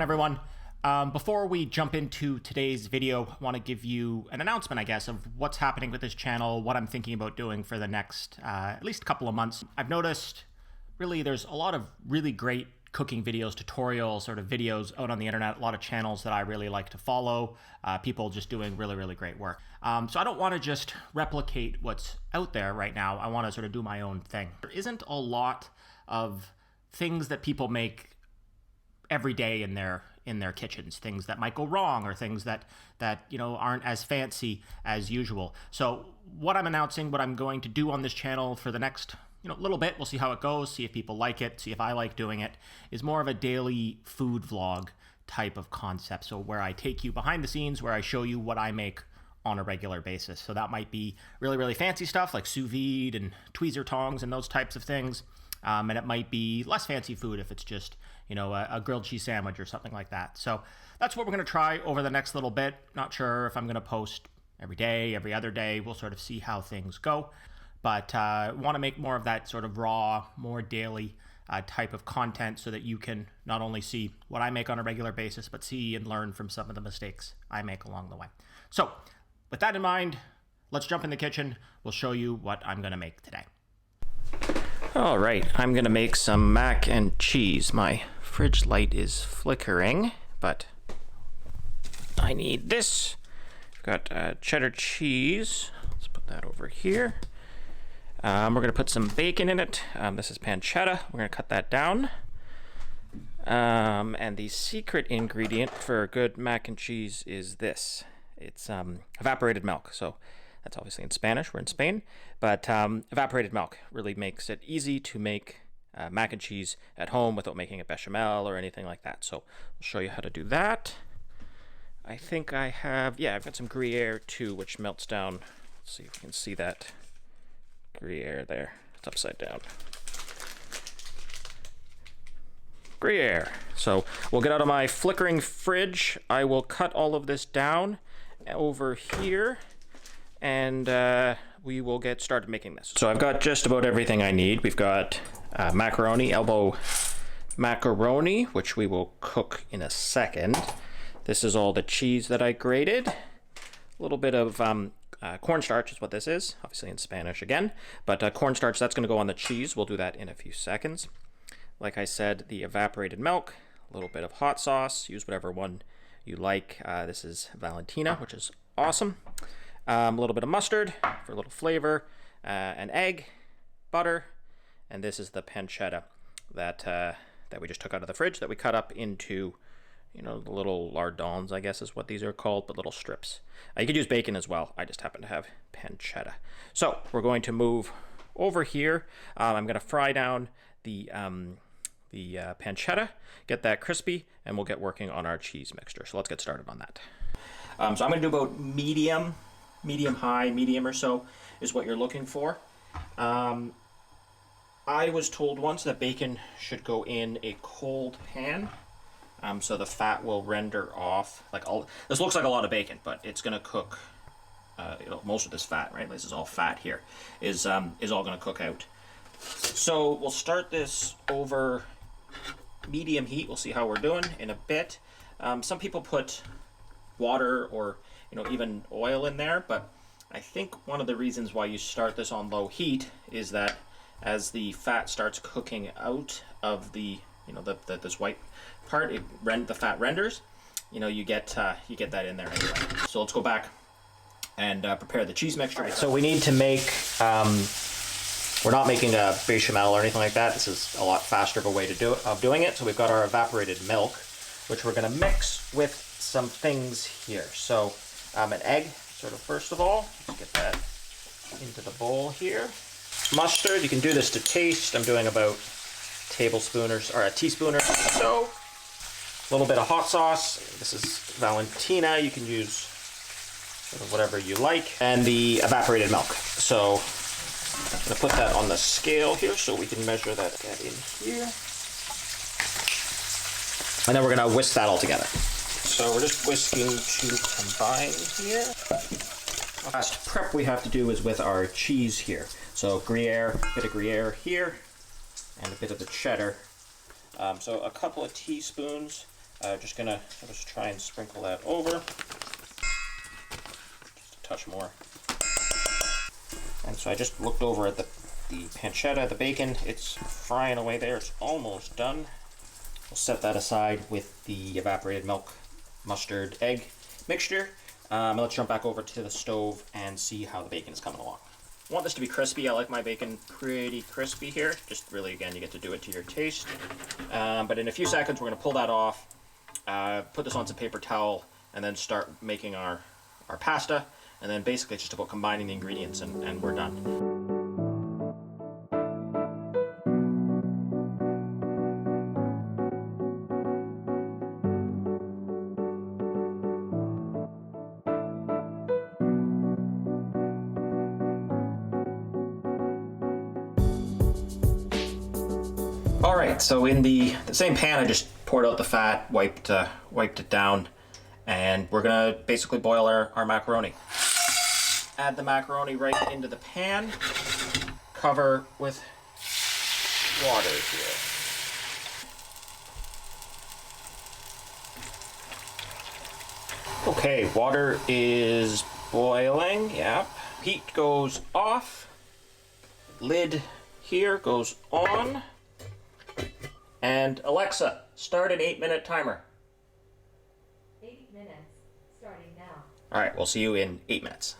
everyone. Before we jump into today's video, I want to give you an announcement, I guess, of what's happening with this channel, what I'm thinking about doing for the next at least a couple of months. I've noticed really there's a lot of really great cooking videos, tutorial sort of videos out on the internet, a lot of channels that I really like to follow, people just doing really great work. So I don't want to just replicate what's out there right now. I want to sort of do my own thing. There isn't a lot of things that people make every day in their kitchens, things that might go wrong or things that you know aren't as fancy as usual. So what I'm announcing, what I'm going to do on this channel for the next little bit, we'll see how it goes, see if people like it, see if I like doing it, is more of a daily food vlog type of concept. So where I take you behind the scenes, where I show you what I make on a regular basis. So that might be really fancy stuff like sous vide and tweezer tongs and those types of things. And it might be less fancy food if it's just, a grilled cheese sandwich or something like that. So that's what we're going to try over the next little bit. Not sure if I'm going to post every day, every other day. We'll sort of see how things go. But I want to make more of that sort of raw, more daily type of content so that you can not only see what I make on a regular basis, but see and learn from some of the mistakes I make along the way. So with that in mind, let's jump in the kitchen. We'll show you what I'm going to make today. All right, I'm gonna make some mac and cheese. My fridge light is flickering, but I need this. I've got cheddar cheese. Let's put that over here. We're gonna put some bacon in it. This is pancetta. We're gonna cut that down. And the secret ingredient for good mac and cheese is this. It's evaporated milk. So that's obviously in Spanish, we're in Spain, but evaporated milk really makes it easy to make mac and cheese at home without making a bechamel or anything like that. So I'll show you how to do that. I think I have, I've got some Gruyere too, which melts down. Let's see if we can see that Gruyere there. It's upside down. Gruyere. So we'll get out of my flickering fridge. I will cut all of this down over here, and we will get started making this. So I've got just about everything I need. We've got macaroni, elbow macaroni, which we will cook in a second. This is all the cheese that I grated. A little bit of cornstarch is what this is, obviously in Spanish again, but cornstarch, that's gonna go on the cheese. We'll do that in a few seconds. Like I said, the evaporated milk, a little bit of hot sauce, use whatever one you like. This is Valentina, which is awesome. A little bit of mustard for a little flavor, an egg, butter, and this is the pancetta that we just took out of the fridge that we cut up into, the little lardons, I guess is what these are called, but little strips. You could use bacon as well. I just happen to have pancetta. So we're going to move over here. I'm going to fry down the pancetta, get that crispy, and we'll get working on our cheese mixture. So let's get started on that. So I'm going to do about medium high, medium or so is what you're looking for. I was told once that bacon should go in a cold pan, so the fat will render off. This looks like a lot of bacon, but it's going to cook. Most of this fat, right? This is all fat here. Is all going to cook out. So we'll start this over medium heat. We'll see how we're doing in a bit. Some people put water or even oil in there, but I think one of the reasons why you start this on low heat is that as the fat starts cooking out of the this white part, the fat renders, you get that in there anyway. So let's go back and prepare the cheese mixture. So we need to make we're not making a bechamel or anything like that. This is a lot faster of a way of doing it. So we've got our evaporated milk, which we're going to mix with some things here. So an egg, sort of first of all. Let's get that into the bowl here. Mustard, you can do this to taste. I'm doing about a tablespoon or a teaspoon or so. A little bit of hot sauce. This is Valentina. You can use sort of whatever you like. And the evaporated milk. So I'm going to put that on the scale here so we can measure that in here. And then we're going to whisk that all together. So we're just whisking to combine here. Last prep we have to do is with our cheese here. So Gruyere, a bit of Gruyere here, and a bit of the cheddar. So a couple of teaspoons Just gonna try and sprinkle that over. Just a touch more. And so I just looked over at the pancetta, the bacon. It's frying away there. It's almost done. We'll set that aside with the evaporated milk, mustard, egg mixture. Let's jump back over to the stove and see how the bacon is coming along. I want this to be crispy. I like my bacon pretty crispy here. Just really, again, you get to do it to your taste. But in a few seconds, we're going to pull that off, put this on some paper towel, and then start making our pasta. And then basically it's just about combining the ingredients and we're done. All right, so in the same pan, I just poured out the fat, wiped it down, and we're gonna basically boil our macaroni. Add the macaroni right into the pan, cover with water here. Okay, water is boiling, yep. Heat goes off, lid here goes on. And Alexa, start an 8-minute timer. 8 minutes, starting now. All right, we'll see you in 8 minutes.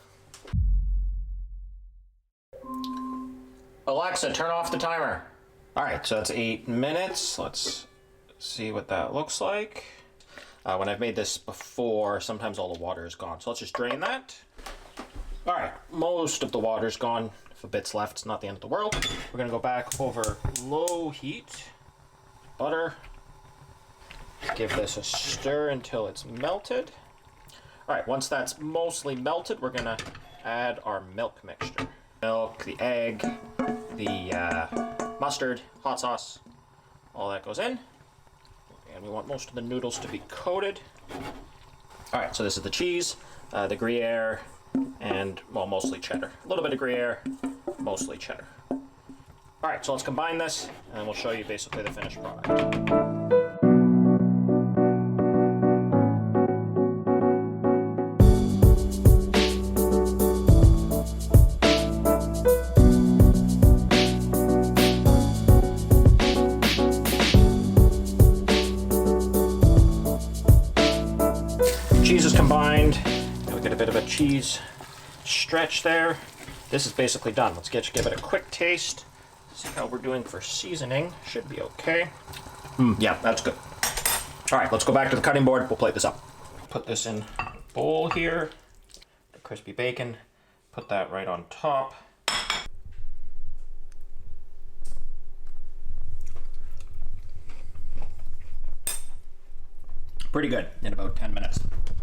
Alexa, turn off the timer. All right, so that's 8 minutes. Let's see what that looks like. When I've made this before, sometimes all the water is gone. So let's just drain that. All right, most of the water's gone. If a bit's left, it's not the end of the world. We're gonna go back over low heat. Butter. Give this a stir until it's melted. All right, once that's mostly melted, we're gonna add our milk mixture. Milk, the egg, the mustard, hot sauce, all that goes in. And we want most of the noodles to be coated. All right, so this is the cheese, the Gruyere, and, well, mostly cheddar. A little bit of Gruyere, mostly cheddar. All right, so let's combine this, and we'll show you basically the finished product. Cheese is combined, and we get a bit of a cheese stretch there. This is basically done. Let's give it a quick taste. See how we're doing for seasoning. Should be okay. Yeah, that's good. All right, let's go back to the cutting board. We'll plate this up. Put this in a bowl here. The crispy bacon. Put that right on top. Pretty good in about 10 minutes.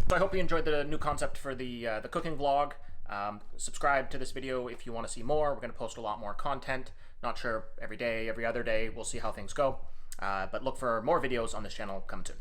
So I hope you enjoyed the new concept for the cooking vlog. Subscribe to this video if you want to see more. We're going to post a lot more content. Not sure every day, every other day. We'll see how things go. But look for more videos on this channel coming soon.